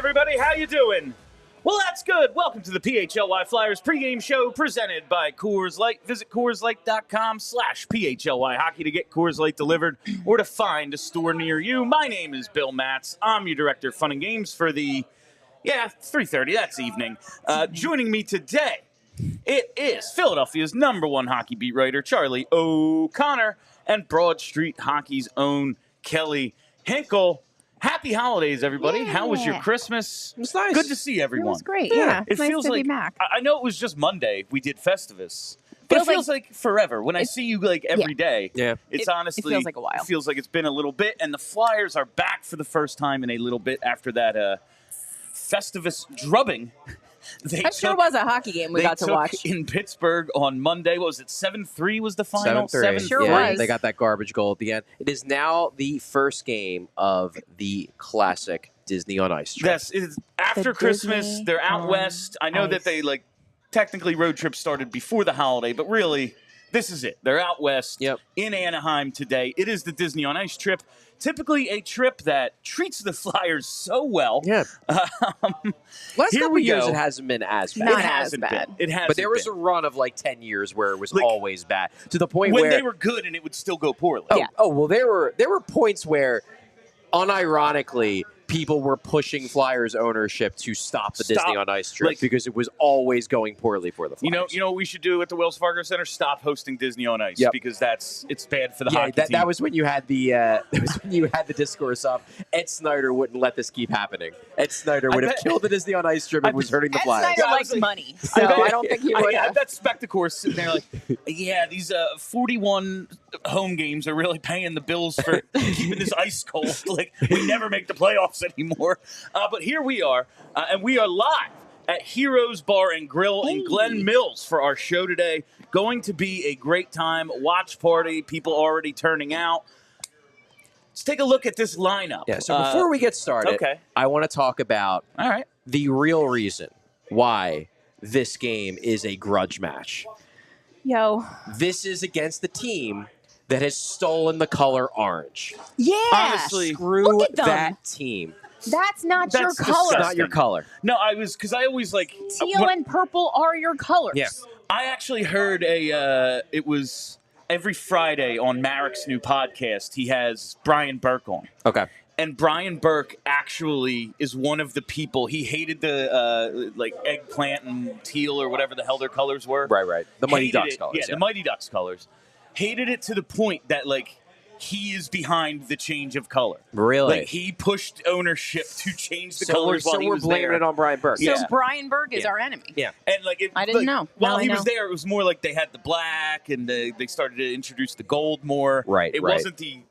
everybody. How you doing? Well, that's good. Welcome to the PHLY Flyers Pregame Show presented by Coors Light. Visit CoorsLight.com/PHLY Hockey to get Coors Light delivered or to find a store near you. My name is Bill Matz. I'm your director of fun and games for the, 3:30. That's evening. Joining me today, it is Philadelphia's #1 hockey beat writer, Charlie O'Connor, and Broad Street Hockey's own Kelly Hinkle. Happy holidays, everybody. Yeah. How was your Christmas? It was nice. Good to see everyone. It was great. Yeah. It nice feels to like be back. I know it was just Monday we did Festivus, but it feels like forever. When I see you like every day, it's honestly it feels like a while. It feels like it's been a little bit, and the Flyers are back for the first time in a little bit after that Festivus drubbing. That sure was a hockey game we got to watch in Pittsburgh on Monday. What was it? 7-3 was the final. 7-3. Sure was. They got that garbage goal at the end. It is now the first game of the classic Disney on Ice trip. Yes, it's after Christmas. Disney They're out on west. I know that they technically road trip started before the holiday, but really, this is it. They're out west in Anaheim today. It is the Disney on Ice trip. Typically a trip that treats the Flyers so well. Yeah. Last couple of years, it hasn't been as bad. Not It hasn't as bad. been. It hasn't But there was been. a run of 10 years where it was always bad, to the point when where they were good and it would still go poorly. well, there were points where, unironically, people were pushing Flyers ownership to stop the Disney on Ice trip because it was always going poorly for the Flyers. You know what we should do at the Wells Fargo Center? Stop hosting Disney on Ice because it's bad for the hockey team. That was when you had the discourse of Ed Snyder wouldn't let this keep happening. Ed Snyder would have killed the Disney on Ice trip and was hurting the Flyers. Ed Snyder likes money, so I don't think he would have. I bet Spectacor's sitting there like, these 41 home games are really paying the bills for keeping this ice cold. Like, we never make the playoffs anymore. But here we are, and we are live at Heroes Bar and Grill in Glen Mills for our show today. Going to be a great time. Watch party. People already turning out. Let's take a look at this lineup. Yeah, so before we get started, I want to talk about the real reason why this game is a grudge match. Yo. This is against the team that has stolen the color orange. Yeah. Honestly, screw that team. That's not your color. It's not your color. No, I always like teal and purple are your colors. Yeah. I actually heard it was every Friday on Marek's new podcast. He has Brian Burke on. Okay. And Brian Burke actually is one of the people. He hated the eggplant and teal or whatever the hell their colors were. Right. The Mighty Ducks colors. Yeah, the Mighty Ducks colors. Hated it to the point that he is behind the change of color. Really? He pushed ownership to change the colors while he was there. So we're blaming it on Brian Burke. So Brian Burke is our enemy. Yeah. And I didn't know. While he was there, it was more like they had the black and they started to introduce the gold more. Right. It wasn't the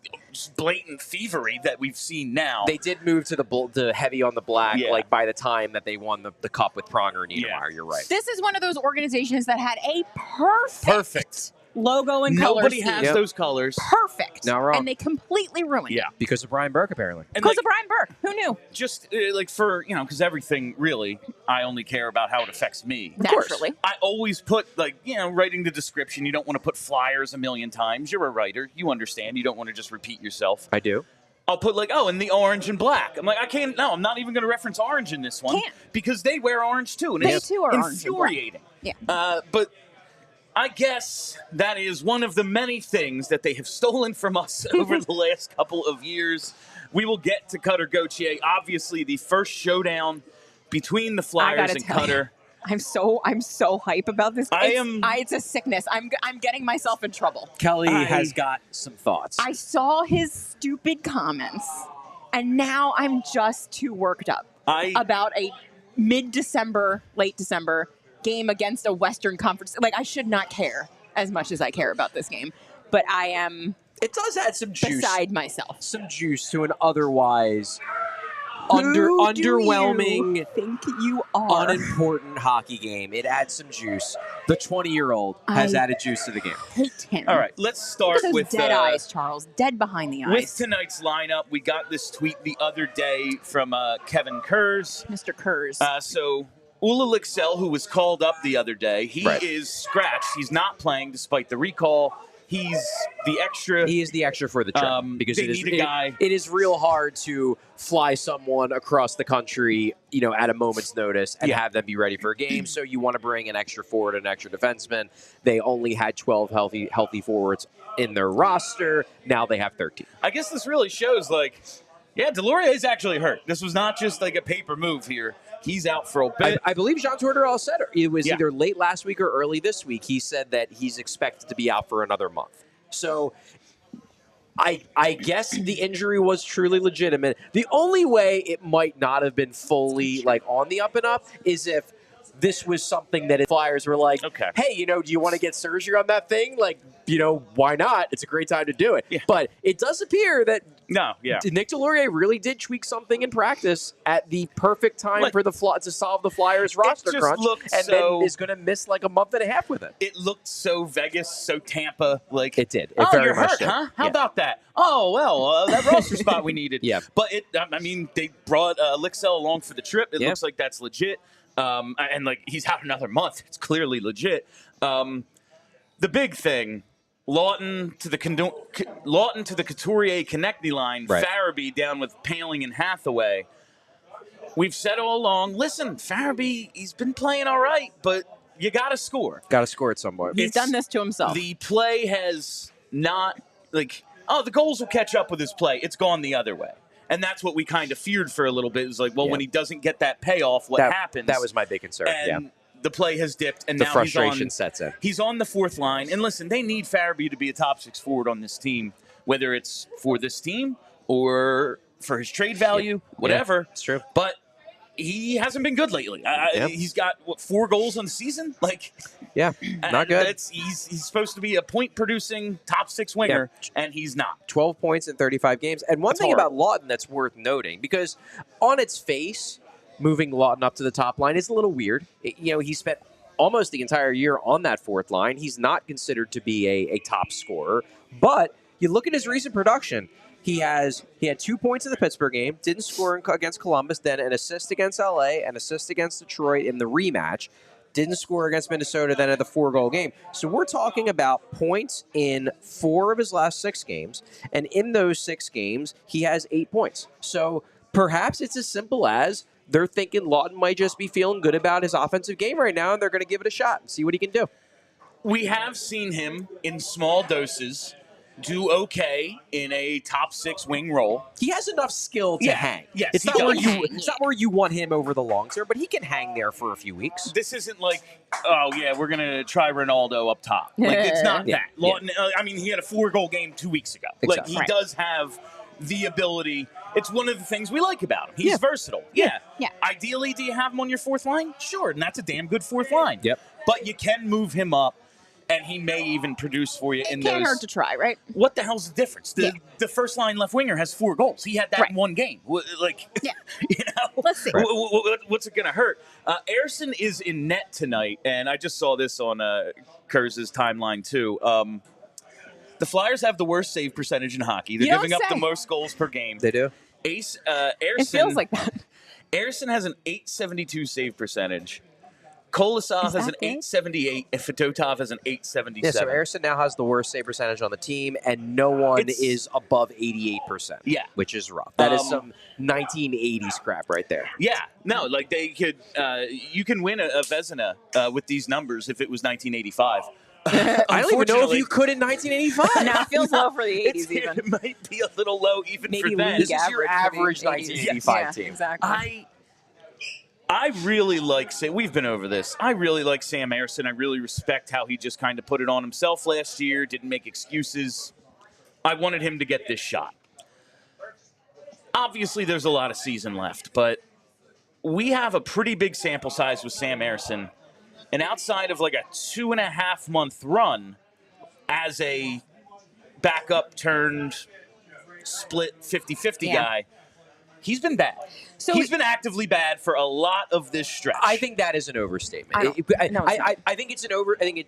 blatant thievery that we've seen now. They did move to the heavy on the black by the time that they won the cup with Pronger and Niedermeyer. You're right. This is one of those organizations that had a perfect logo and color Nobody scheme. has those colors. Perfect. Not wrong. And they completely ruined it. Because of Brian Burke, apparently. Because of Brian Burke. Who knew? Just for, because everything really, I only care about how it affects me. Naturally. I always put, writing the description, you don't want to put Flyers a million times. You're a writer. You understand. You don't want to just repeat yourself. I do. I'll put in the orange and black. I'm like, I'm not even going to reference orange in this one. Can't. Because they wear orange too. And they it's too are infuriating. Orange and black. Yeah. But I guess that is one of the many things that they have stolen from us over the last couple of years. We will get to Cutter Gauthier. Obviously, the first showdown between the Flyers and Cutter. I'm so hype about this. It's a sickness. I'm getting myself in trouble. Kelly has got some thoughts. I saw his stupid comments, and now I'm just too worked up about a mid-December, late December game against a Western Conference. I should not care as much as I care about this game, but I am. It does add some juice. Beside myself. Some juice to an otherwise underwhelming, you think you are? unimportant hockey game. It adds some juice. The 20-year-old has added juice to the game. Hate him. All right, let's start Look at those with dead eyes, Charles. Dead behind the eyes. With tonight's lineup, we got this tweet the other day from Kevin Kurz. Mr. Kurz. So Ula Lixell, who was called up the other day, he is scratched. He's not playing despite the recall. He's the extra. He is the extra for the trip because they need a guy. It is real hard to fly someone across the country, at a moment's notice and have them be ready for a game. So you want to bring an extra forward and an extra defenseman. They only had 12 healthy forwards in their roster. Now they have 13. I guess this really shows, Delorier is actually hurt. This was not just like a paper move here. He's out for a bit. I believe Jean Tortorella said it was either late last week or early this week. He said that he's expected to be out for another month. So I guess the injury was truly legitimate. The only way it might not have been fully on the up and up is if this was something that Flyers were like, okay, hey, do you want to get surgery on that thing? Why not? It's a great time to do it. Yeah. But it does appear that Nick Delorier really did tweak something in practice at the perfect time for to solve the Flyers roster crunch, and then is going to miss a month and a half with it. It looked so Vegas, so Tampa. It did. It very you're much hurt, huh? How about that? Oh, well, that roster spot we needed. Yeah. But they brought Lixell along for the trip. It looks like that's legit. And he's out another month. It's clearly legit. The big thing, Lawton to the Couturier Konechny line, Farabee down with Paling and Hathaway. We've said all along, listen, Farabee, he's been playing all right, but you got to score. Got to score at some point. He's done this to himself. The play has not the goals will catch up with his play. It's gone the other way. And that's what we kind of feared for a little bit. It was when he doesn't get that payoff, what happens? That was my big concern. And the play has dipped, and the now frustration sets in. He's on the fourth line. And listen, they need Farabee to be a top six forward on this team, whether it's for this team or for his trade value, whatever. It's true. But he hasn't been good lately. He's got 4 goals on the season. Not good. He's supposed to be a point-producing top 6 winger, and he's not. 12 points in 35 games. And one thing about Lawton that's worth noting, because on its face, moving Lawton up to the top line is a little weird. He spent almost the entire year on that fourth line. He's not considered to be a top scorer. But you look at his recent production. He had 2 points in the Pittsburgh game, didn't score against Columbus, then an assist against LA, an assist against Detroit in the rematch, didn't score against Minnesota, then had the 4-goal game. So we're talking about points in 4 of his last 6 games, and in those 6 games, he has 8 points. So perhaps it's as simple as they're thinking Lawton might just be feeling good about his offensive game right now, and they're going to give it a shot and see what he can do. We have seen him in small doses do okay in a top 6 wing role. He has enough skill to hang. Yes, it's not where you want him over the long term, but he can hang there for a few weeks. This isn't we're going to try Ronaldo up top. It's not that. Lawton, he had a 4-goal game 2 weeks ago. Exactly. He does have the ability. It's one of the things we like about him. He's versatile. Yeah. Ideally, do you have him on your fourth line? Sure, and that's a damn good fourth line. Yep. But you can move him up, and he may even produce for you in those. It can't hurt to try, right? What the hell's the difference? The first line left winger has 4 goals. He had that in one game. Let's see. What's it going to hurt? Ersson is in net tonight, and I just saw this on Kurz's timeline too. The Flyers have the worst save percentage in hockey. They're giving up the most goals per game. They do. Ersson, it feels like that. Ersson has an .872 save percentage. Kolasov has an .878, and Fedotov has an .877. Yeah, so Ersson now has the worst save percentage on the team, and no one is above 88%. Yeah. Which is rough. That is some 1980s crap right there. Yeah. No, they could you can win a Vezina with these numbers if it was 1985. I don't even know if you could in 1985. Now it feels low for the 80s even. It might be a little low even Maybe for that. This is your average 1985 team. Exactly. I really like we've been over this. I really like Sam Ersson. I really respect how he just kind of put it on himself last year, didn't make excuses. I wanted him to get this shot. Obviously, there's a lot of season left, but we have a pretty big sample size with Sam Ersson. And outside of a 2.5-month run as a backup turned split 50-50 guy, He's been bad. So he's been actively bad for a lot of this stretch. I think that is an overstatement. I think it's an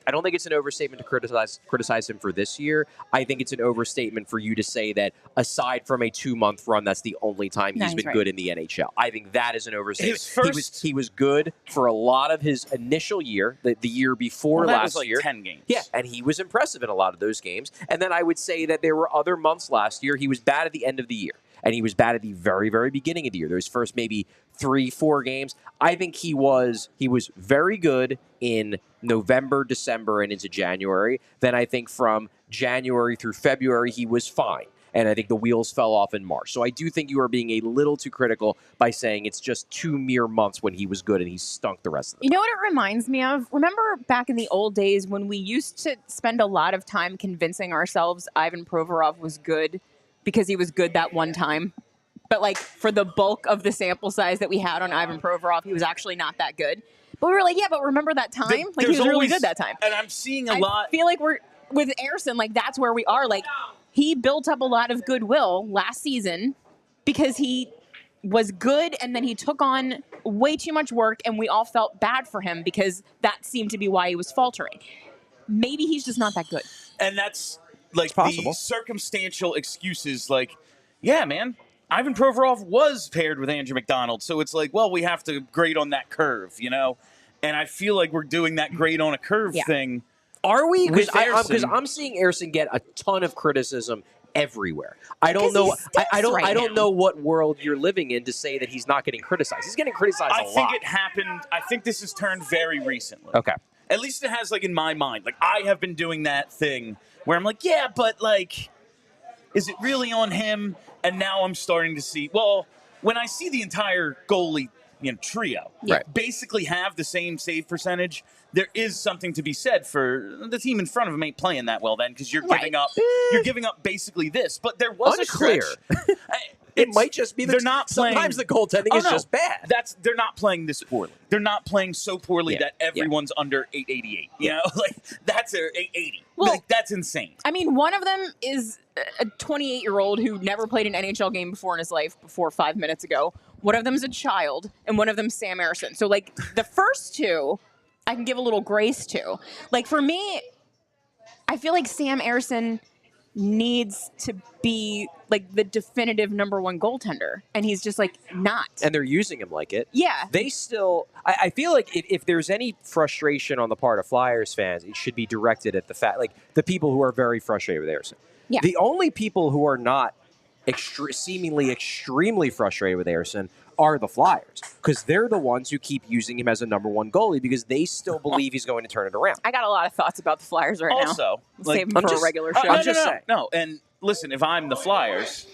I don't think it's an overstatement to criticize him for this year. I think it's an overstatement for you to say that aside from a 2-month run, that's the only time he's been good in the NHL. I think that is an overstatement. He was good for a lot of his initial year, the year before last year. 10 games. Yeah, and he was impressive in a lot of those games. And then I would say that there were other months last year. He was bad at the end of the year. And he was bad at the very, very beginning of the year. Those first maybe 3-4 games. I think he was very good in November, December, and into January. Then I think from January through February, he was fine. And I think the wheels fell off in March. So I do think you are being a little too critical by saying it's just 2 mere months when he was good and he stunk the rest of the time. You know what it reminds me of? Remember back in the old days when we used to spend a lot of time convincing ourselves Ivan Provorov was good because he was good that one time? But like for the bulk of the sample size that we had on Ivan Provorov, he was actually not that good. But we were like, yeah, but remember that time? He was really good that time. And I'm seeing a lot. I feel like we're with Ersson, like that's where we are. Like he built up a lot of goodwill last season because he was good and then he took on way too much work and we all felt bad for him because that seemed to be why he was faltering. Maybe he's just not that good. And that's like the circumstantial excuses like, yeah, man, Ivan Provorov was paired with Andrew McDonald. So it's like, well, we have to grade on that curve, you know? And I feel like we're doing that grade on a curve thing. Are we? Because I'm seeing Ersson get a ton of criticism everywhere. I don't know. I don't know what world you're living in to say that he's not getting criticized. He's getting criticized a lot. I think it happened. I think this has turned very recently. Okay. At least it has, like, in my mind. Like, I have been doing that thing where I'm like, yeah, but, like, is it really on him? And now I'm starting to see, well, when I see the entire goalie trio basically have the same save percentage, there is something to be said for the team in front of him ain't playing that well then because you're giving up basically this. But there was unclear. A stretch. It might just be they're not playing. Sometimes the goaltending is just bad. They're not playing this poorly. They're not playing so poorly that everyone's under 888. You know, like that's 880. Well, like that's insane. I mean, one of them is a 28-year-old who never played an NHL game before in his life before 5 minutes ago. One of them is a child, and one of them is Sam Ersson. So, like, the first two, I can give a little grace to. Like, for me, I feel like Sam Ersson needs to be like the definitive number one goaltender, and he's just like not. And they're using him like it. Yeah. They still. I feel like if there's any frustration on the part of Flyers fans, it should be directed at the fact, like the people who are very frustrated with Ersson. Yeah. The only people who are not seemingly extremely frustrated with Ersson are the Flyers, because they're the ones who keep using him as a number one goalie because they still believe he's going to turn it around. I got a lot of thoughts about the Flyers right now. Also, save them for a regular show. I'm just saying. No, and listen, if I'm the Flyers,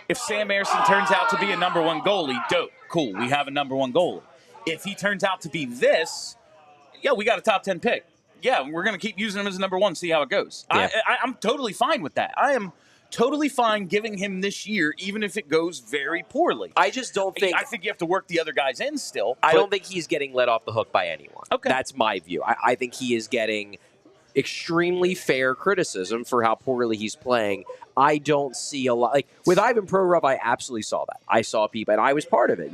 if Sam Ersson turns out to be a number one goalie, dope, cool, we have a number one goalie. If he turns out to be this, we got a top 10 pick. Yeah, we're going to keep using him as a number one, see how it goes. Yeah. I'm totally fine with that. I am totally fine giving him this year, even if it goes very poorly. I just don't think... I think you have to work the other guys in still. I don't think he's getting let off the hook by anyone. Okay. That's my view. I think he is getting extremely fair criticism for how poorly he's playing. I don't see a lot. Like, with Ivan Provorov, I absolutely saw that. I saw people, and I was part of it.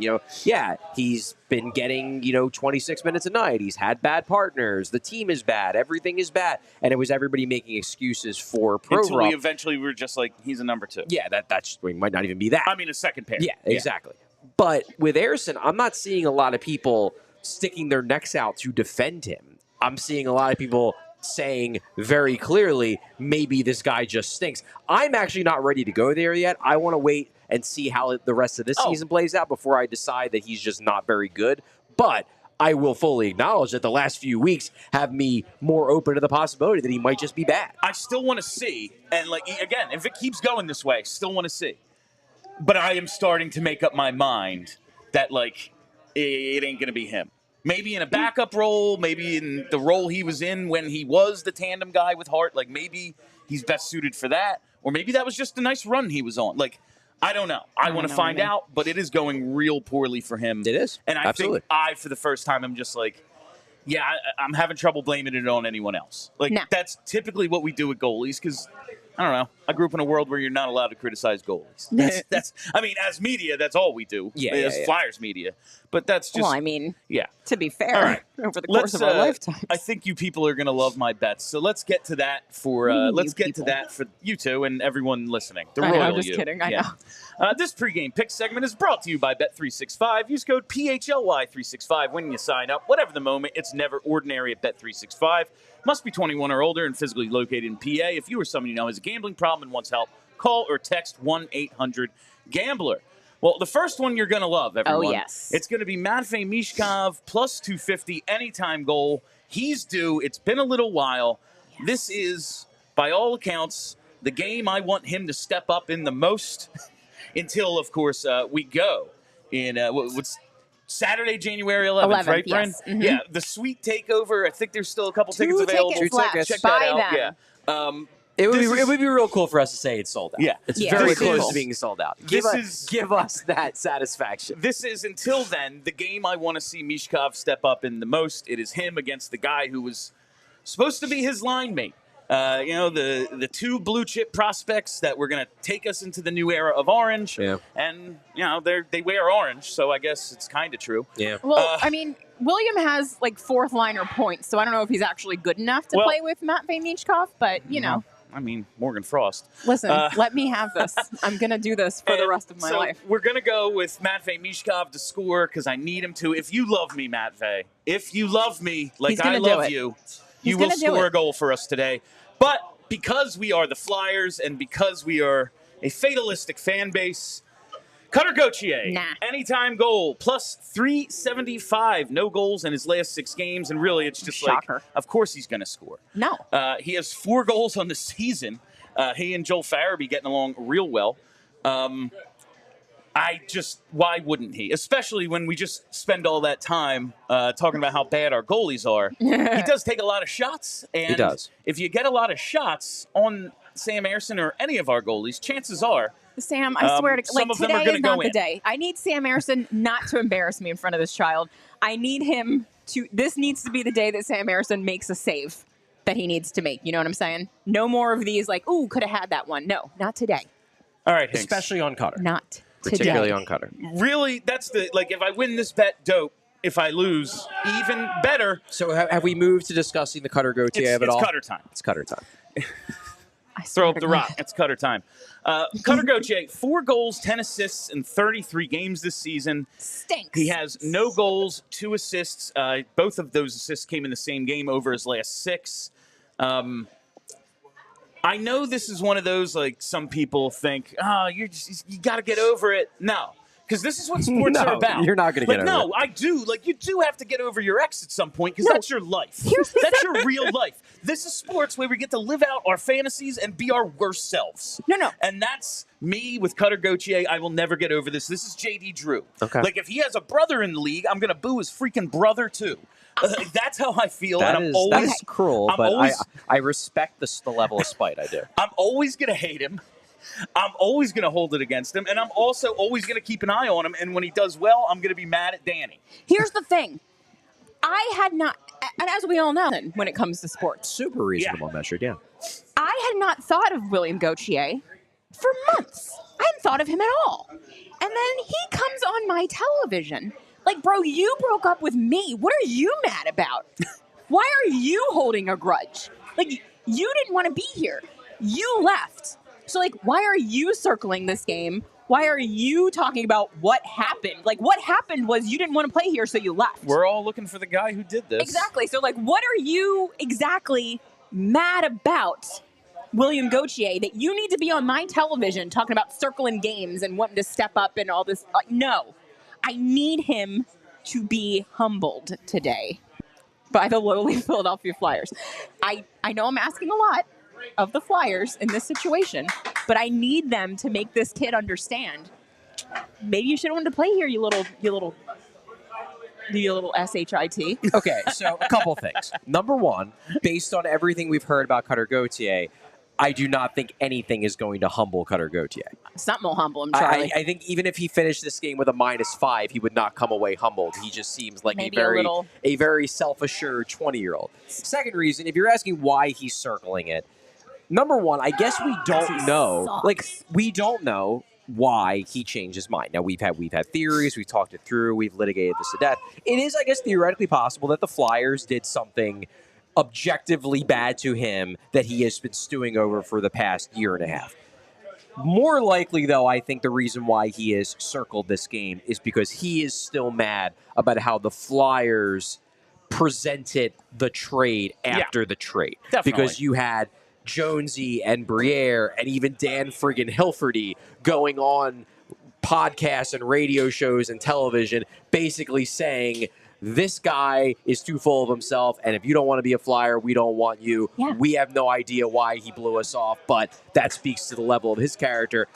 He's been getting, 26 minutes a night. He's had bad partners. The team is bad. Everything is bad. And it was everybody making excuses for Provorov. Until we eventually were just like, he's a number two. Yeah, that's might not even be that. I mean, a second pair. Yeah, exactly. But with Ersson, I'm not seeing a lot of people sticking their necks out to defend him. I'm seeing a lot of people saying very clearly, maybe this guy just stinks. I'm actually not ready to go there yet. I want to wait and see how the rest of this season plays out before I decide that he's just not very good. But I will fully acknowledge that the last few weeks have me more open to the possibility that he might just be bad. I still want to see, and again, if it keeps going this way, still want to see. But I am starting to make up my mind that it ain't going to be him. Maybe in a backup role, maybe in the role he was in when he was the tandem guy with Hart. Maybe he's best suited for that. Or maybe that was just a nice run he was on. I don't know. I want to find out, but it is going real poorly for him. It is. And I think for the first time, I'm just I'm having trouble blaming it on anyone else. That's typically what we do with goalies because I don't know. I grew up in a world where you're not allowed to criticize goalies. That's I mean, as media, that's all we do. As Flyers media. But that's just... Well, I mean, to be fair, over the course of our lifetimes. I think you people are going to love my bets. So let's get to that for you two and everyone listening. The royal I'm just kidding. I know. This pregame pick segment is brought to you by Bet365. Use code PHLY365 when you sign up. Whatever the moment, it's never ordinary at Bet365. Must be 21 or older and physically located in PA. If you or someone you know has a gambling problem and wants help, call or text 1-800-GAMBLER. Well, the first one you're going to love, everyone. Oh, yes. It's going to be Matvei Michkov, plus 250, anytime goal. He's due. It's been a little while. Yes. This is, by all accounts, the game I want him to step up in the most until, of course, we go in what's Saturday, January 11th, right, Brian? Yes. Mm-hmm. Yeah, the Sweet Takeover. I think there's still a couple tickets available. Tickets left. Check Buy that out. them. Yeah. It would be real cool for us to say it's sold out. Yeah. It's very close to being sold out. Give us that satisfaction. This is, until then, the game I want to see Michkov step up in the most. It is him against the guy who was supposed to be his line mate. The two blue chip prospects that were going to take us into the new era of orange. Yeah. And, they wear orange, so I guess it's kind of true. Yeah. Well, I mean, William has, fourth liner points, so I don't know if he's actually good enough to play with Matvei Michkov, but, I mean, Morgan Frost. Listen, let me have this. I'm going to do this for the rest of my life. We're going to go with Matvei Michkov to score because I need him to. If you love me, Matvei, if you love me like I love you, you will score a goal for us today. But because we are the Flyers and because we are a fatalistic fan base, Cutter Gauthier, anytime goal, plus 375. No goals in his last 6 games, and really it's just of course he's going to score. No. He has 4 goals on the season. He and Joel Farabee getting along real well. Why wouldn't he? Especially when we just spend all that time talking about how bad our goalies are. He does take a lot of shots, and he does. If you get a lot of shots on Sam Ersson or any of our goalies, chances are, Sam, I swear to God, today is not the day. I need Sam Ersson not to embarrass me in front of this child. I need him to, this needs to be the day that Sam Ersson makes a save that he needs to make. You know what I'm saying? No more of these ooh, could have had that one. No, not today. All right, Hanks. Especially on Cutter. Not particularly on Cutter. Really, that's the, if I win this bet, dope. If I lose, even better. So have we moved to discussing the Cutter Gauthier of it all? It's Cutter time. It's Cutter time. Throw up the rock. It's Cutter time. Cutter Gauthier, 4 goals, 10 assists in 33 games this season. Stinks. He has no goals, 2 assists. Both of those assists came in the same game over his last 6. I know this is one of those, some people think, you got to get over it. No. Because this is what sports are about. You're not going to get over it. No, I do. You do have to get over your ex at some point because that's your life. That's your real life. This is sports where we get to live out our fantasies and be our worst selves. No. And that's me with Cutter Gauthier. I will never get over this. This is J.D. Drew. Okay. If he has a brother in the league, I'm going to boo his freaking brother too. That's how I feel. That is cruel, but I respect the level of spite. I do. I'm always going to hate him. I'm always going to hold it against him, and I'm also always going to keep an eye on him, and when he does well, I'm going to be mad at Danny. Here's the thing. I had not, and as we all know, when it comes to sports. Super reasonable measured, yeah. I had not thought of William Gauthier for months. I hadn't thought of him at all. And then he comes on my television. Bro, you broke up with me. What are you mad about? Why are you holding a grudge? You didn't want to be here. You left. So, why are you circling this game? Why are you talking about what happened? What happened was you didn't want to play here, so you left. We're all looking for the guy who did this. Exactly. So, what are you exactly mad about, William Gauthier, that you need to be on my television talking about circling games and wanting to step up and all this? No. I need him to be humbled today by the lowly Philadelphia Flyers. I know I'm asking a lot of the Flyers in this situation, but I need them to make this kid understand. Maybe you should have wanted to play here, you little SHIT. Okay, so a couple things. Number one, based on everything we've heard about Cutter Gauthier, I do not think anything is going to humble Cutter Gauthier. Something will humble him, Charlie. I think even if he finished this game with a -5, he would not come away humbled. He just seems like a very self-assured 20-year-old. Second reason, if you're asking why he's circling it, number one, I guess we don't know. sucks. Like, we don't know why he changed his mind. Now, we've had theories. We've talked it through. We've litigated this to death. It is, I guess, theoretically possible that the Flyers did something objectively bad to him that he has been stewing over for the past year and a half. More likely, though, I think the reason why he has circled this game is because he is still mad about how the Flyers presented the trade after the trade. Definitely. Because you had Jonesy and Briere and even Dan friggin' Hilferty going on podcasts and radio shows and television basically saying, this guy is too full of himself, and if you don't want to be a Flyer, we don't want you. Yeah. We have no idea why he blew us off, but that speaks to the level of his character.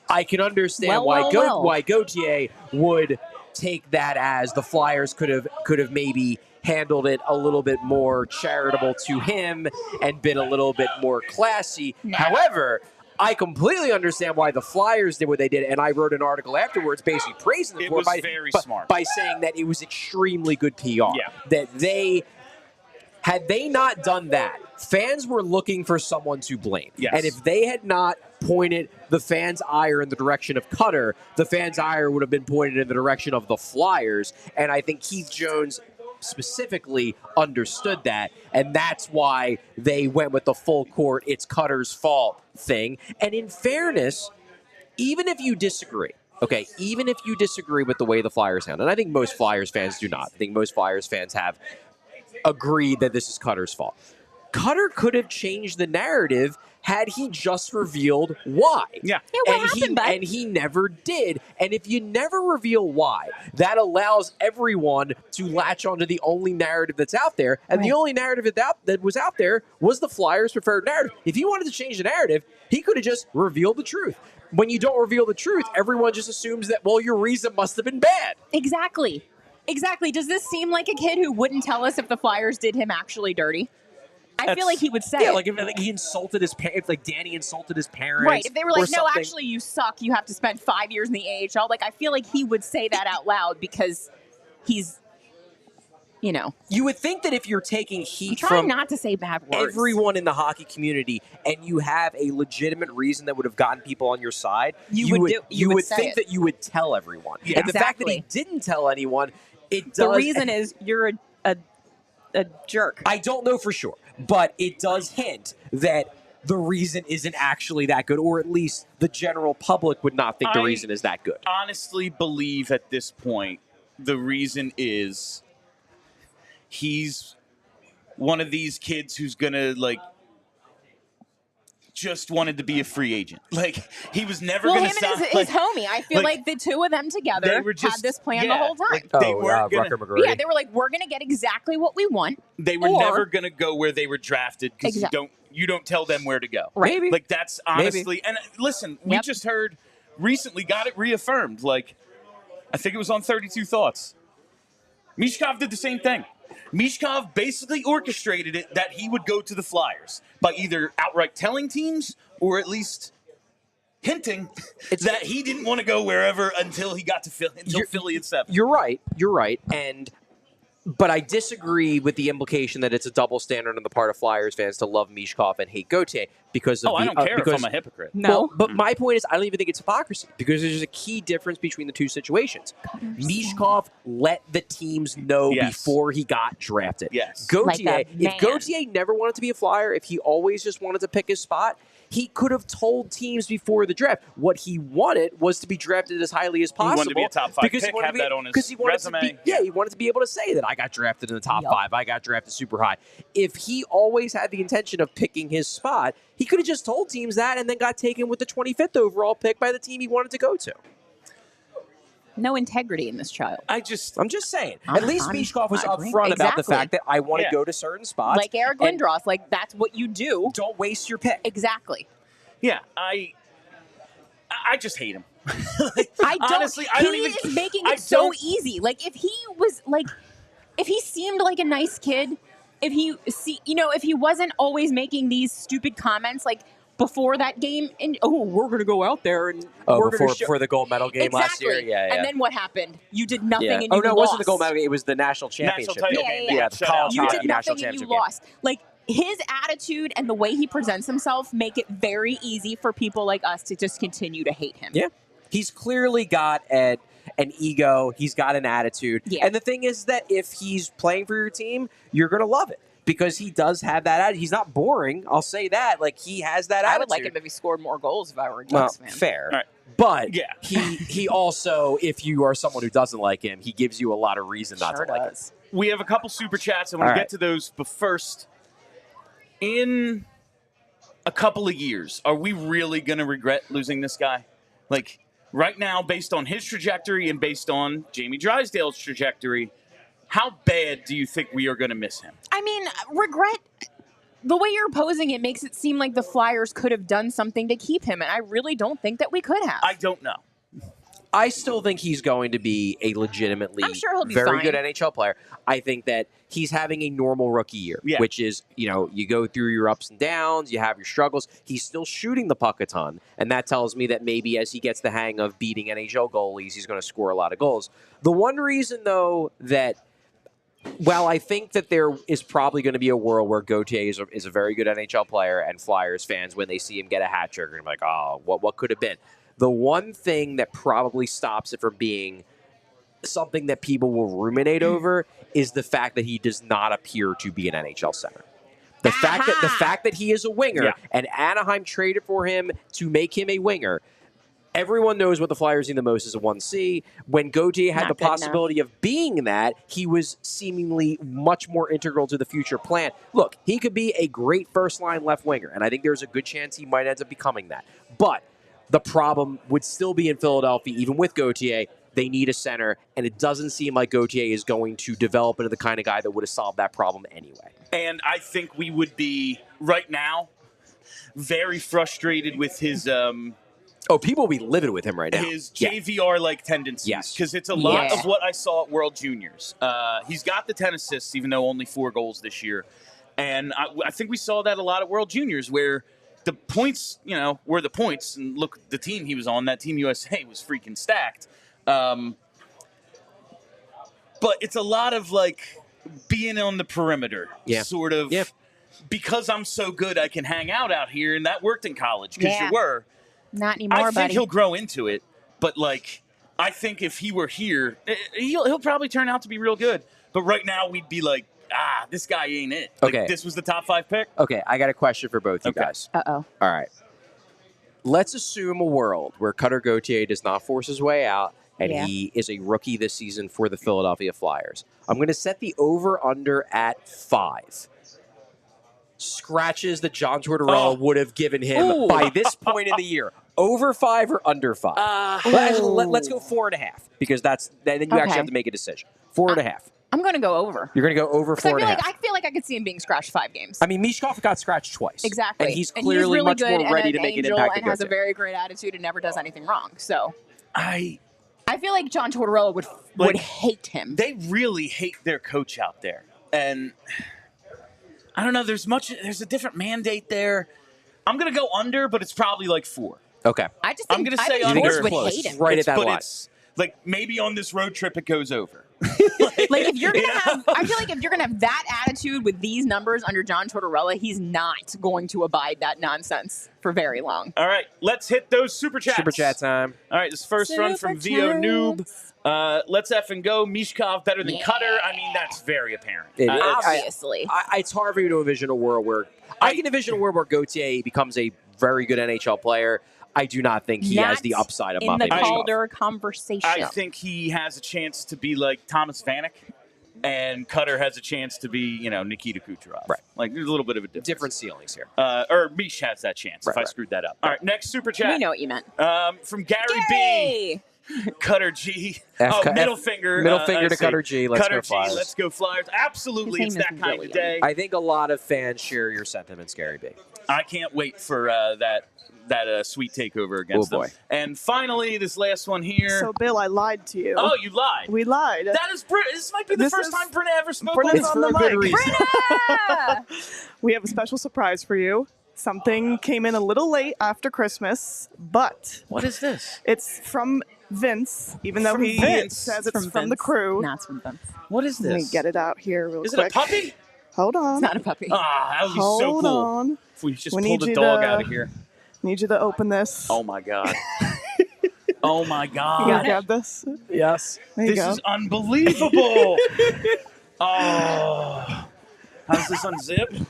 I can understand why Gauthier would take that as the Flyers could have maybe handled it a little bit more charitable to him and been a little bit more classy. No. However, I completely understand why the Flyers did what they did, and I wrote an article afterwards basically praising them It for was it very smart. by saying that it was extremely good PR. Yeah. That had they not done that, fans were looking for someone to blame. Yes. And if they had not pointed the fans' ire in the direction of Cutter, the fans' ire would have been pointed in the direction of the Flyers. And I think Keith Jones specifically understood that, and that's why they went with the full court, it's Cutter's fault thing. And in fairness, even if you disagree, even if you disagree with the way the Flyers handled, and I think most Flyers fans do not. I think most Flyers fans have agreed that this is Cutter's fault. Cutter could have changed the narrative had he just revealed why. Yeah. What happened, bud? And he never did. And if you never reveal why, that allows everyone to latch onto the only narrative that's out there. And the only narrative that was out there was the Flyers' preferred narrative. If he wanted to change the narrative, he could have just revealed the truth. When you don't reveal the truth, everyone just assumes that, well, your reason must have been bad. Exactly. Does this seem like a kid who wouldn't tell us if the Flyers did him actually dirty? I feel like he would say it. Like if he insulted his parents, if like Danny insulted his parents. Right. If they were like, no, something. actually, you suck. You have to spend 5 years in the AHL. Like, I feel like he would say that out loud because he's, You would think that if you're taking heat I'm trying from not to say bad words. everyone in the hockey community and you have a legitimate reason that would have gotten people on your side, you would say think it. that you would tell everyone. Yeah. And the fact that he Exactly. didn't tell anyone, it does. The reason is you're a jerk. I don't know for sure, but it does hint that the reason isn't actually that good, or at least the general public would not think the reason is that good. Honestly believe at this point the reason is he's one of these kids who's gonna just wanted to be a free agent. Like, he was never Well, going him to stop. and his homie. I feel like the two of them together they were just, had this plan the whole time. Like, they weren't gonna, Rucker McGrady. Yeah, they were like, we're going to get exactly what we want. They were never going to go where they were drafted because you don't tell them where to go. Right. Maybe. Like, that's honestly, and listen, we just heard recently, got it reaffirmed. Like, I think it was on 32 Thoughts. Michkov did the same thing. Michkov basically orchestrated it that he would go to the Flyers by either outright telling teams or at least hinting that he didn't want to go wherever until he got to Philly, Philly at 7. You're right. But I disagree with the implication that it's a double standard on the part of Flyers fans to love Michkov and hate Gauthier because of I don't care if I'm a hypocrite. No. Well, but my point is, I don't even think it's hypocrisy because there's a key difference between the two situations. Michkov let the teams know before he got drafted. Yes. Gauthier, Like a man. if Gauthier never wanted to be a Flyer, if he always just wanted to pick his spot, he could have told teams before the draft. What he wanted was to be drafted as highly as possible. He wanted to be a top 5 pick, have that on his resume. He wanted to be able to say that I got drafted in the top 5. I got drafted super high. If he always had the intention of picking his spot, he could have just told teams that and then got taken with the 25th overall pick by the team he wanted to go to. No integrity in this child. I'm just saying. At least Michkov was upfront about the fact that I want to go to certain spots. Like Eric Lindros, like that's what you do. Don't waste your pick. Exactly. Yeah, I just hate him. I don't. Honestly, I don't he even. is making it so easy. Like if he seemed like a nice kid, if he wasn't always making these stupid comments like before that game, and we're gonna go out there and before the gold medal game last year, yeah. And then what happened? You did nothing and you lost. lost. It wasn't the gold medal game; it was the national championship. National title game. The college You hockey did national nothing and you championship game. lost. Like his attitude and the way he presents himself make it very easy for people like us to just continue to hate him. Yeah. He's clearly got an ego. He's got an attitude. Yeah. And the thing is that if he's playing for your team, you're going to love it because he does have that attitude. He's not boring. I'll say that. Like, he has that attitude. I would like him if he scored more goals if I were a Ducks fan. Fair. Right. But Yeah. he also, if you are someone who doesn't like him, he gives you a lot of reason not to like him. We have a couple super chats. I want to All get right. to those, but first, in a couple of years, are we really going to regret losing this guy? Like, right now, based on his trajectory and based on Jamie Drysdale's trajectory, how bad do you think we are going to miss him? I mean, regret. The way you're posing it makes it seem like the Flyers could have done something to keep him, and I really don't think that we could have. I don't know. I still think he's going to be a legitimately I'm sure he'll be very fine. good NHL player. I think that he's having a normal rookie year, Yeah. which is, you go through your ups and downs, you have your struggles. He's still shooting the puck a ton, and that tells me that maybe as he gets the hang of beating NHL goalies, he's going to score a lot of goals. The one reason, though, that while I think that there is probably going to be a world where Gauthier is a very good NHL player, and Flyers fans, when they see him get a hat trick, are going to be like, oh, what could have been? The one thing that probably stops it from being something that people will ruminate over is the fact that he does not appear to be an NHL center. The fact that he is a winger, and Anaheim traded for him to make him a winger. Everyone knows what the Flyers need the most is a 1C. When Gauthier had the possibility of being that, he was seemingly much more integral to the future plan. Look, he could be a great first-line left winger, and I think there's a good chance he might end up becoming that. But the problem would still be in Philadelphia, even with Gauthier. They need a center, and it doesn't seem like Gauthier is going to develop into the kind of guy that would have solved that problem anyway. And I think we would be, right now, very frustrated with his... people will be livid with him right now. His JVR-like tendencies. Yes. Because it's a lot of what I saw at World Juniors. He's got the 10 assists, even though only 4 goals this year. And I think we saw that a lot at World Juniors, where the points, were the points. And look, the team he was on, that Team USA, was freaking stacked. But it's a lot of, being on the perimeter. Sort of. Yeah. Because I'm so good, I can hang out here. And that worked in college, because you were. Not anymore, I buddy. think he'll grow into it, but I think if he were here, he'll probably turn out to be real good. But right now, we'd be like, this guy ain't it. Okay. This was the top 5 pick. Okay, I got a question for both you guys. Uh-oh. All right. Let's assume a world where Cutter Gauthier does not force his way out, and he is a rookie this season for the Philadelphia Flyers. I'm going to set the over-under at 5. Scratches that John Tortorella would have given him by this point in the year. Over 5 or under 5? Let's go 4.5, because then you actually have to make a decision. 4.5. I'm going to go over. You're going to go over 4.5. I feel like I could see him being scratched 5 games. I mean, Michkov got scratched twice. Exactly. And he's clearly really much good more ready to make an impact. And has a very great attitude and never does anything wrong. So I feel like John Tortorella would hate him. They really hate their coach out there. And I don't know, there's a different mandate there. I'm going to go under, but it's probably 4. Okay. I'm going to say under. George would hate him. Right at that but line. It's maybe on this road trip it goes over. If you're going to have, I feel like if you're going to have that attitude with these numbers under John Tortorella, he's not going to abide that nonsense for very long. All right, let's hit those super chats. Super chat time. All right, this first run from VO Noob. Let's effing go. Michkov better than Cutter. I mean, that's very apparent. Obviously. It's hard for me to envision a world where I can envision a world where Gauthier becomes a very good NHL player. I do not think he has the upside of in the Michkov. Calder conversation. I think he has a chance to be like Thomas Vanek, and Cutter has a chance to be, Nikita Kucherov. Right. There's a little bit of a difference. Different ceilings here. Or Mish has that chance if I screwed that up. All right, next super chat. We know what you meant. From Gary B. Cutter G. Middle finger. Middle finger to Cutter G. Let's Cutter go Flyers. G. Let's go Flyers. Absolutely, it's that kind of day. I think a lot of fans share your sentiments, Gary B. I can't wait for that sweet takeover against them. And finally, this last one here. So, Bill, I lied to you. Oh, you lied. We lied. That is this might be the first time Brenna ever spoke on Brenna's this. on the good mic. reason. We have a special surprise for you. Something came in a little late after Christmas, but What is this? it's from Vince, even though he Vince? says it's from the crew. No, it's from Vince. What is this? Let me get it out here real Is quick. it a puppy? Hold on. It's not a puppy. Ah, that would be so Hold cool. on. If we just We pulled need the you dog to- out of here. Need you to open this. Oh my god. Oh my You god. gotta grab this. Yes. There you This go. is unbelievable. Oh. How's this unzip?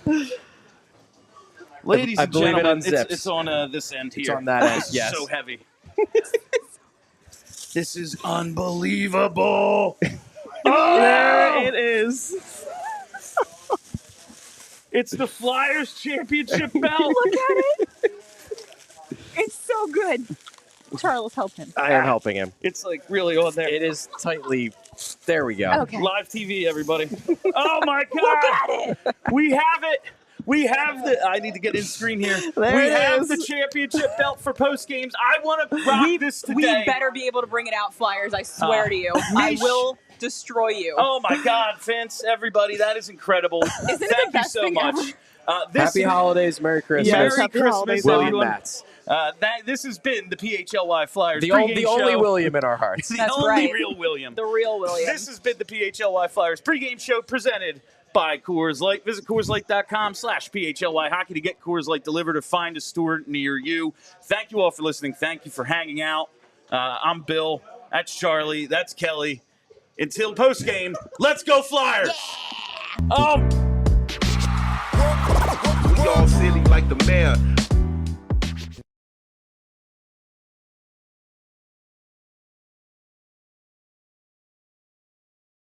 Ladies I and believe it gentlemen, unzips. it's on this end here. It's on that end, This is yes. so heavy. This is unbelievable. There it is. It's the Flyers championship belt. Look at it. It's so good. Charles, help him. I am helping him. It's like really on there. It is tightly. There we go. Okay. Live TV, everybody. Oh my God. Look at it. We have it. We have the. I need to get in screen here. There we it have is. the championship belt for post games. I want to rock this today. We better be able to bring it out, Flyers. I swear to you. I will destroy you. Oh my God, Vince, everybody, that is incredible. Isn't it the Thank you best so thing much. ever? This Happy holidays, Merry Christmas. Merry Yes, happy Christmas, holidays, William everyone. Matz. This has been the PHLY Flyers The pregame only show. William in our hearts. The That's only right. real William. The real William. This has been the PHLY Flyers pregame show presented by Coors Light. Visit CoorsLight.com/PHLY Hockey to get Coors Light delivered or find a store near you. Thank you all for listening. Thank you for hanging out. I'm Bill. That's Charlie. That's Kelly. Until postgame, let's go Flyers! Yeah! We all silly like the mayor.